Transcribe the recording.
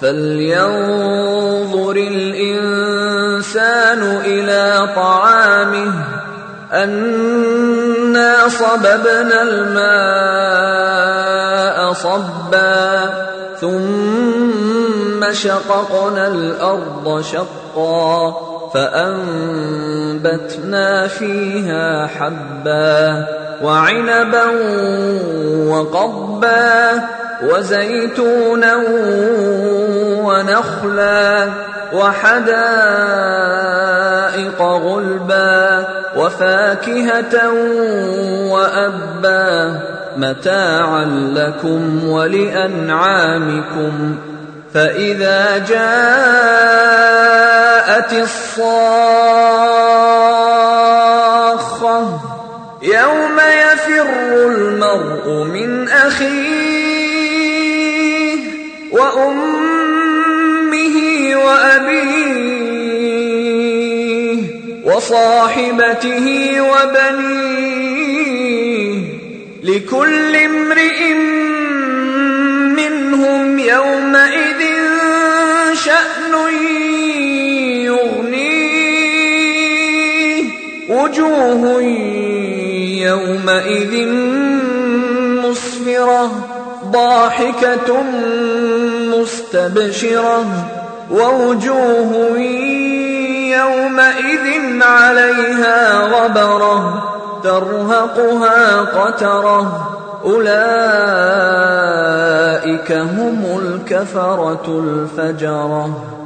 فلينظر الإنسان إلى طعامه أنا صببنا الماء صبا ثم شققنا الأرض شقا فأنبتنا فيها حبا وعنبا وقضبا وزيتونا ونخلا وحدائق غلبا وفاكهة وأبا متاعا لكم ولأنعامكم فإذا جاءت الصاخة يوم يفر المرء من أخيه وأمه وأبيه وصاحبته وبنيه لكل امرئ منهم يومئذ شأن يغنيه وجوه يومئذ مسفرة ضاحكة مستبشرة ووجوه يومئذ عليها غبرة ترهقها قترة أولئك هم الكفرة الفجرة.